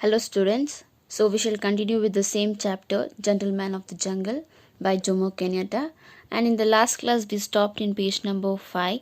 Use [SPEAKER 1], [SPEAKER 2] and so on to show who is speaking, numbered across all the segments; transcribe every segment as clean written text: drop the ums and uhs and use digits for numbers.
[SPEAKER 1] Hello, students. So, we shall continue with the same chapter, Gentleman of the Jungle by Jomo Kenyatta. And in the last class, we stopped in page number 5.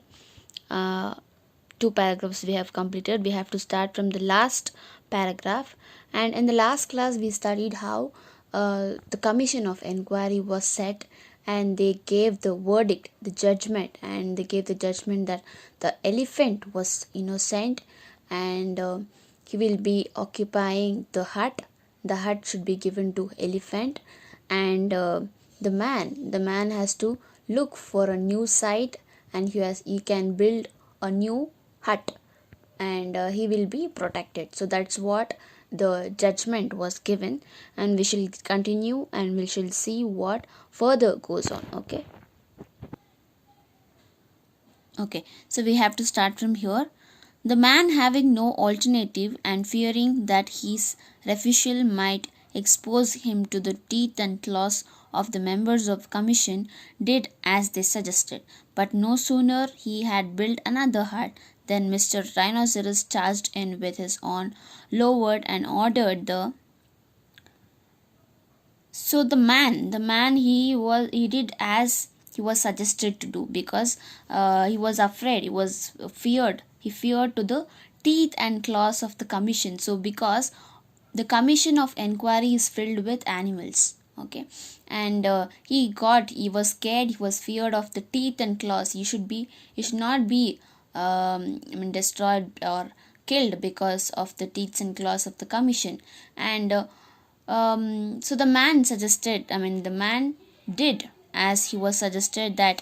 [SPEAKER 1] Two paragraphs we have completed. We have to start from the last paragraph. And in the last class, we studied how the commission of inquiry was set, and they gave the verdict, the judgment, and they gave the judgment that the elephant was innocent, and he will be occupying the hut. The hut should be given to elephant, and the man has to look for a new site, and he can build a new hut, and he will be protected. So that's what the judgment was given, and we shall continue and we shall see what further goes on. Okay, so we have to start from here. The man, having no alternative and fearing that his refusal might expose him to the teeth and claws of the members of commission, did as they suggested. But no sooner he had built another hut than Mr. Rhinoceros charged in with his own lowered and ordered the so the man he did as he was suggested to do, because he was afraid, he feared to the teeth and claws of the commission. So because the commission of inquiry is filled with animals, okay, and he was scared, he was feared of the teeth and claws. He should not be destroyed or killed because of the teeth and claws of the commission. And so the man did as he was suggested, that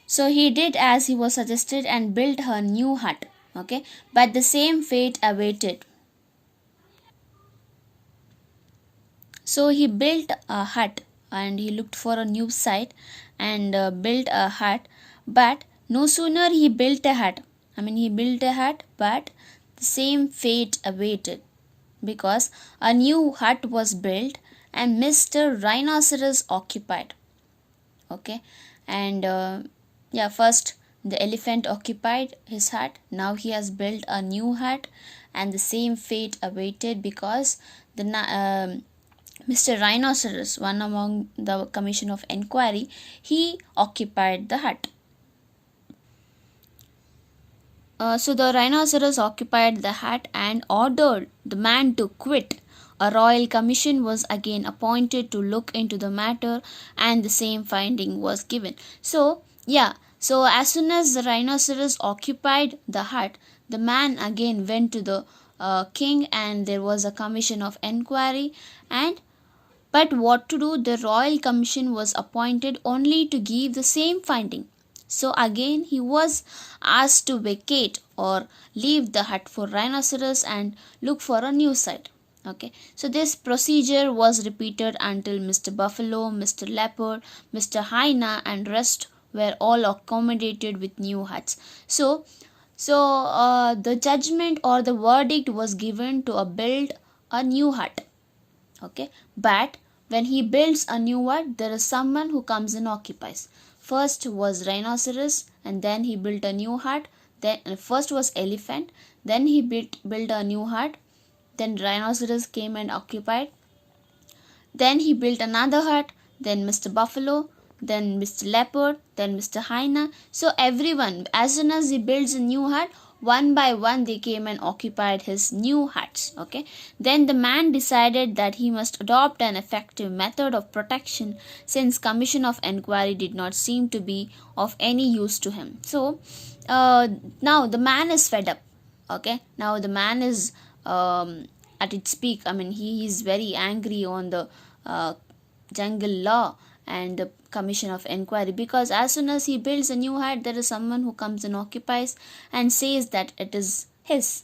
[SPEAKER 1] so he did as he was suggested and built her new hut. Okay, but the same fate awaited. So he built a hut, and he looked for a new site, and built a hut. But no sooner he built a hut, but the same fate awaited, because a new hut was built and Mr. Rhinoceros occupied. Okay, and first the elephant occupied his hut. Now he has built a new hut, and the same fate awaited, because the Mr. Rhinoceros, one among the commission of inquiry, he occupied the hut. So the rhinoceros occupied the hut and ordered the man to quit. A royal commission was again appointed to look into the matter, and the same finding was given. So as soon as the rhinoceros occupied the hut, the man again went to the king, and there was a commission of inquiry. But what to do? The royal commission was appointed only to give the same finding. So again he was asked to vacate or leave the hut for rhinoceros and look for a new site. Okay, so this procedure was repeated until Mr. Buffalo, Mr. Leopard, Mr. Hyena, and rest were all accommodated with new huts. So the judgment or the verdict was given to build a new hut. Okay, but when he builds a new hut, there is someone who comes and occupies. First was rhinoceros, and then he built a new hut. Then first was elephant, then he built a new hut. Then rhinoceros came and occupied. Then he built another hut. Then Mr. Buffalo, then Mr. Leopard, then Mr. Hyena. So everyone, as soon as he builds a new hut, one by one they came and occupied his new huts. Okay, then the man decided that he must adopt an effective method of protection, since commission of inquiry did not seem to be of any use to him. So now the man is fed up. Okay, now the man is at its peak. He is very angry on the jungle law and the commission of inquiry, because as soon as he builds a new hut, there is someone who comes and occupies and says that it is his,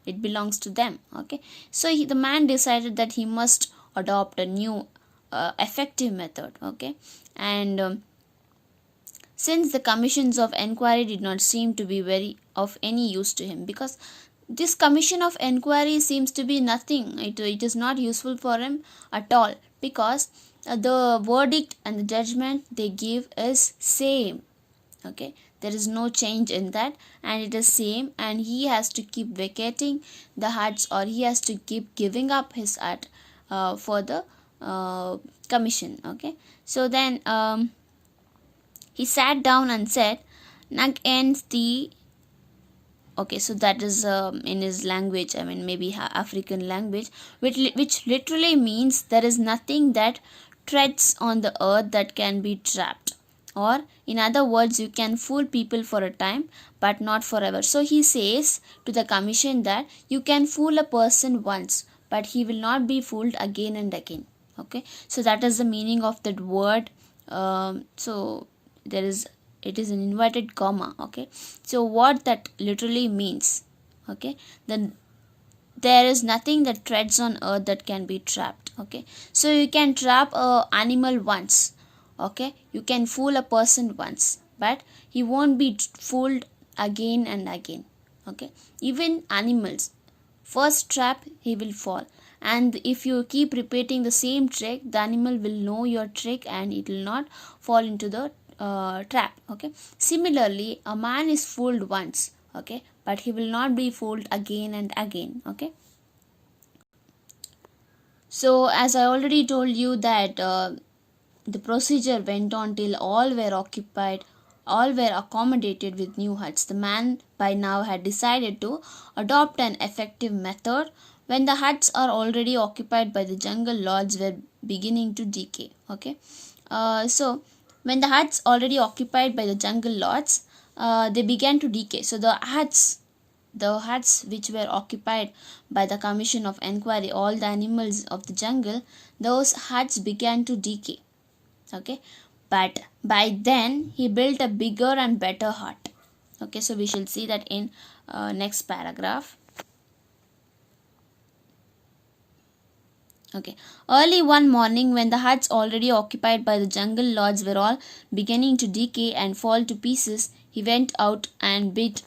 [SPEAKER 1] it belongs to them. Okay, so the man decided that he must adopt a new effective method. Okay, and since the commissions of inquiry did not seem to be very of any use to him, because this commission of inquiry seems to be nothing, it is not useful for him at all, because the verdict and the judgment they give is same. Okay, there is no change in that, and it is same, and he has to keep vacating the huts, or he has to keep giving up his hut for the uh, commission. Okay, so then he sat down and said, Nag ends the. Okay, so that is in his language, I mean maybe African language, which literally means there is nothing that treads on the earth that can be trapped, or in other words, you can fool people for a time but not forever. So he says to the commission that you can fool a person once, but he will not be fooled again and again. Okay, so that is the meaning of that word. So there is, it is an inverted comma. Okay, so what that literally means, okay, then there is nothing that treads on earth that can be trapped. Okay, so you can trap a animal once, okay, you can fool a person once, but he won't be fooled again and again. Okay, even animals, first trap he will fall, and if you keep repeating the same trick, the animal will know your trick and it will not fall into the trap. Okay, similarly a man is fooled once, okay, but he will not be fooled again and again. Okay, so as I already told you that the procedure went on till all were occupied, all were accommodated with new huts. The man by now had decided to adopt an effective method when the huts are already occupied by the jungle lords were beginning to decay. Okay, so when the huts already occupied by the jungle lords, they began to decay. So the huts which were occupied by the commission of enquiry, all the animals of the jungle, those huts began to decay. Okay, but by then he built a bigger and better hut. Okay, so we shall see that in next paragraph. Okay, early one morning when the huts already occupied by the jungle lords were all beginning to decay and fall to pieces, he went out and built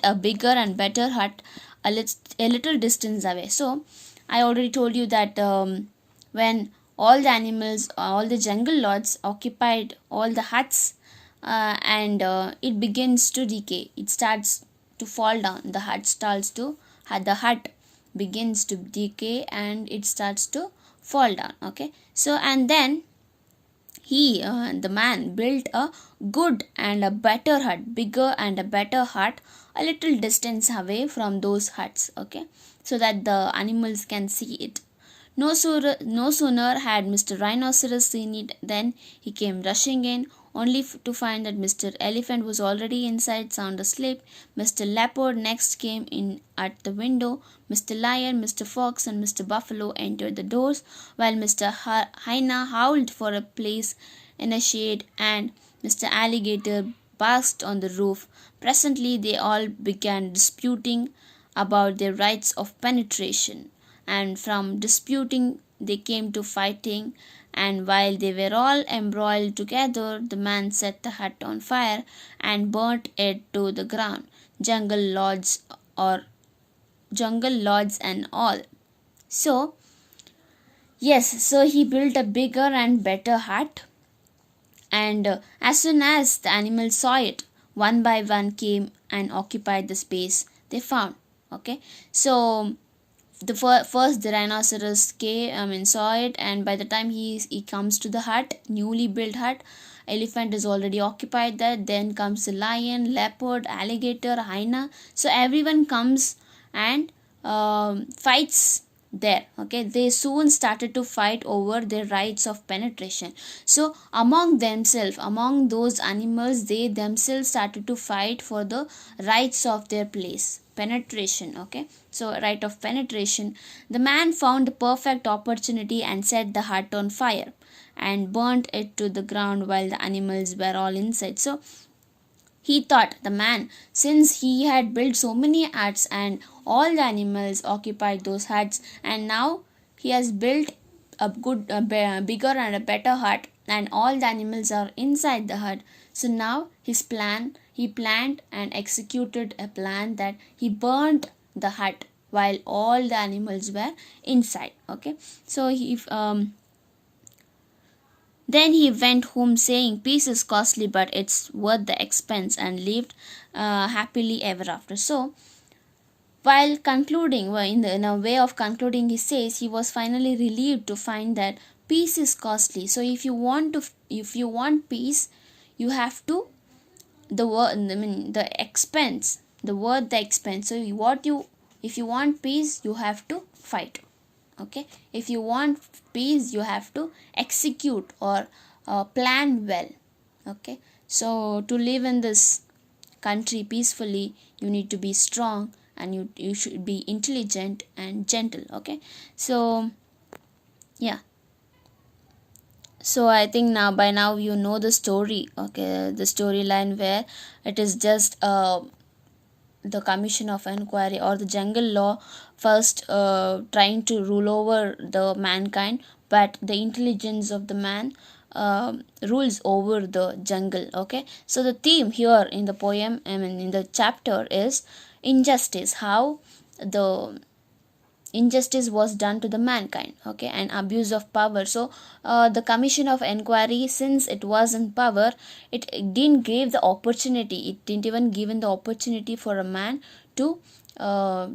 [SPEAKER 1] a bigger and better hut a little distance away. So I already told you that when all the animals, all the jungle lords occupied all the huts, and it begins to decay, it starts to fall down, the hut begins to decay and it starts to fall down. Okay, so and then the man built a good and a better hut, bigger and a better hut, a little distance away from those huts. Okay, so that the animals can see it. No sooner had Mr. Rhinoceros seen it than he came rushing in, only to find that Mr. Elephant was already inside, sound asleep. Mr. Leopard next came in at the window. Mr. Lion, Mr. Fox, and Mr. Buffalo entered the doors, while Mr. Hyena howled for a place in a shade, and Mr. Alligator basked on the roof. Presently, they all began disputing about their rights of penetration, and from disputing they came to fighting, and while they were all embroiled together, the man set the hut on fire and burnt it to the ground, or jungle lords and all. So yes, so he built a bigger and better hut, and as soon as the animals saw it, one by one came and occupied the space they found. Okay, so the first the rhinoceros came, I mean saw it, and by the time he comes to the hut, newly built hut, elephant is already occupied there. Then comes the lion, leopard, alligator, hyena. So everyone comes and fights there. Okay, they soon started to fight over their rights of penetration. So among themselves, among those animals, they themselves started to fight for the rights of their place, penetration. Okay, so right of penetration. The man found the perfect opportunity and set the hut on fire and burnt it to the ground while the animals were all inside. So he thought, the man, since he had built so many huts and all the animals occupied those huts, and now he has built a bigger and a better hut, and all the animals are inside the hut. So now he planned and executed a plan that he burnt the hut while all the animals were inside. Okay, so Then he went home saying, peace is costly, but it's worth the expense, and lived happily ever after. So, while concluding, well, in a way of concluding, he says he was finally relieved to find that peace is costly. So, if you want peace, you have to the word. I mean, the expense, the word, the expense. So, if you want peace, you have to fight. Okay, if you want peace, you have to execute or plan well. Okay, so to live in this country peacefully, you need to be strong, and you should be intelligent and gentle. Okay, so yeah, so I think now by now you know the story. Okay, the storyline where it is just the commission of inquiry or the jungle law first trying to rule over the mankind, but the intelligence of the man rules over the jungle. Okay, so the theme here in the poem, I mean in the chapter, is injustice, how the injustice was done to the mankind. Okay, and abuse of power. So the commission of inquiry, since it was in power, it didn't give the opportunity, it didn't even given the opportunity for a man to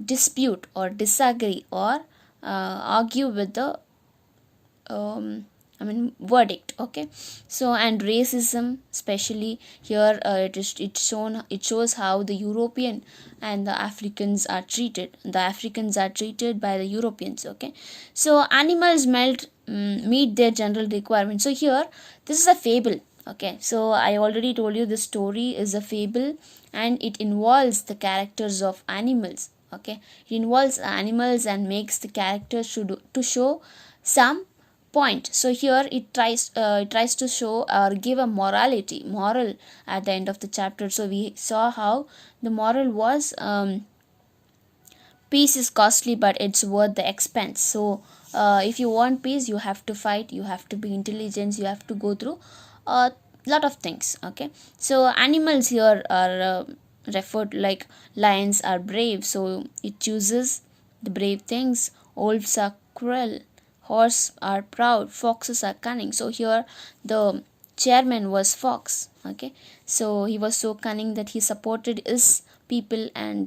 [SPEAKER 1] dispute or disagree or argue with the verdict. Okay, so and racism, especially here, it shows how the European and the Africans are treated. The Africans are treated by the Europeans. Okay, so animals meet their general requirements. So here, this is a fable. Okay, so I already told you this story is a fable, and it involves the characters of animals. Okay, it involves animals and makes the characters should to show some point. So here it tries to show or give a moral at the end of the chapter. So we saw how the moral was, peace is costly, but it's worth the expense. So if you want peace, you have to fight, you have to be intelligent, you have to go through a lot of things. Okay, so animals here are referred like lions are brave, so it chooses the brave things. Wolves are cruel, horse are proud, foxes are cunning. So here the chairman was fox. Okay, so he was so cunning that he supported his people and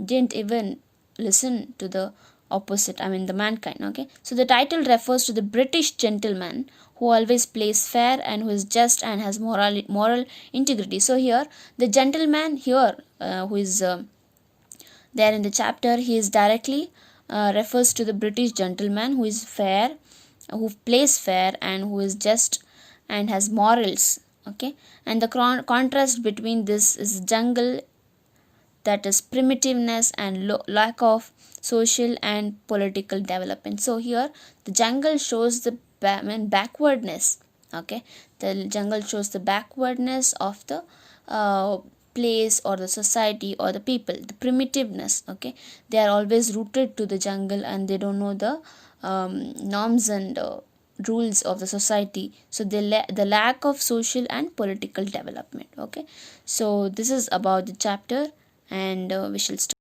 [SPEAKER 1] didn't even listen to the opposite, I mean the mankind. Okay, so the title refers to the British gentleman who always plays fair and who is just and has moral integrity. So here the gentleman here, who is there in the chapter, he is directly refers to the British gentleman who is fair, who plays fair, and who is just and has morals. Okay, and the contrast between this is jungle, that is primitiveness and lack of social and political development. So here the jungle shows the backwardness. Okay, the jungle shows the backwardness of the place or the society or the people, the primitiveness. Okay, they are always rooted to the jungle and they don't know the norms and rules of the society. So the lack of social and political development. Okay, so this is about the chapter, and we shall start.